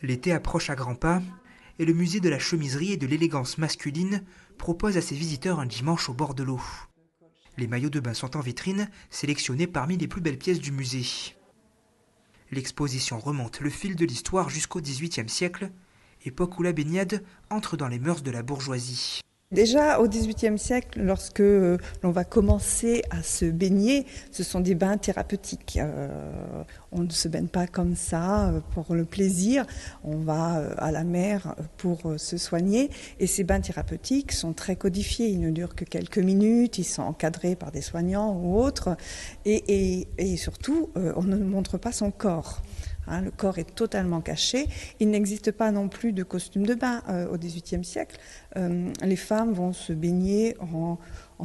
L'été approche à grands pas et le musée de la chemiserie et de l'élégance masculine propose à ses visiteurs un dimanche au bord de l'eau. Les maillots de bain sont en vitrine, sélectionnés parmi les plus belles pièces du musée. L'exposition remonte le fil de l'histoire jusqu'au XVIIIe siècle, époque où la baignade entre dans les mœurs de la bourgeoisie. Déjà au XVIIIe siècle, lorsque l'on va commencer à se baigner, ce sont des bains thérapeutiques. On ne se baigne pas comme ça pour le plaisir, on va à la mer pour se soigner. Et ces bains thérapeutiques sont très codifiés, ils ne durent que quelques minutes, ils sont encadrés par des soignants ou autres. Et surtout, on ne montre pas son corps. Le corps est totalement caché. Il n'existe pas non plus de costume de bain au XVIIIe siècle. Les femmes vont se baigner en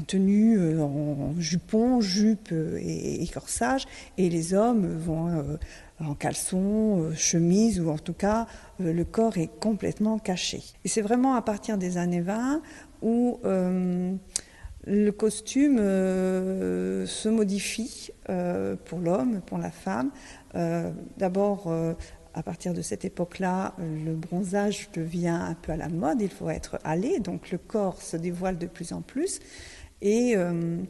tenue, en jupon, jupe et corsage, et les hommes vont en caleçon, chemise, ou en tout cas, le corps est complètement caché. Et c'est vraiment à partir des années 20 où le costume se modifie pour l'homme, pour la femme. D'abord, à partir de cette époque-là, le bronzage devient un peu à la mode, il faut être hâlé, donc le corps se dévoile de plus en plus. Et le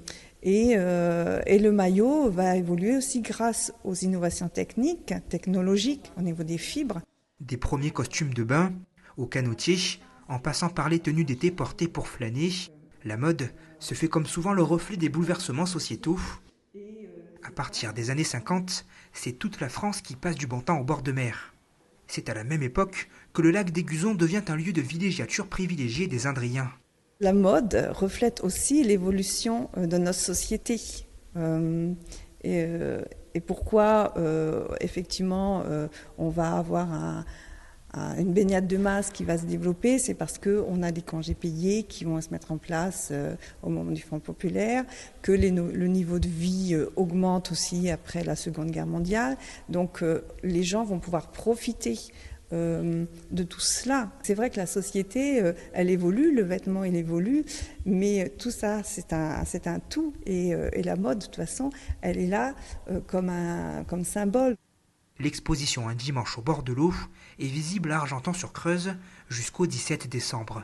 maillot va évoluer aussi grâce aux innovations technologiques au niveau des fibres. Des premiers costumes de bain aux canotiers, en passant par les tenues d'été portées pour flâner, la mode se fait comme souvent le reflet des bouleversements sociétaux. À partir des années 50, c'est toute la France qui passe du bon temps au bord de mer. C'est à la même époque que le lac d'Aiguzon devient un lieu de villégiature privilégié des Indriens. La mode reflète aussi l'évolution de notre société. Et pourquoi, effectivement, on va avoir une baignade de masse qui va se développer, c'est parce qu'on a des congés payés qui vont se mettre en place au moment du Front populaire, que le niveau de vie augmente aussi après la Seconde Guerre mondiale. Donc les gens vont pouvoir profiter de tout cela. C'est vrai que la société, elle évolue, le vêtement, il évolue, mais tout ça, c'est un tout. Et la mode, de toute façon, elle est là comme symbole. L'exposition Un dimanche au bord de l'eau est visible à Argentan-sur-Creuse jusqu'au 17 décembre.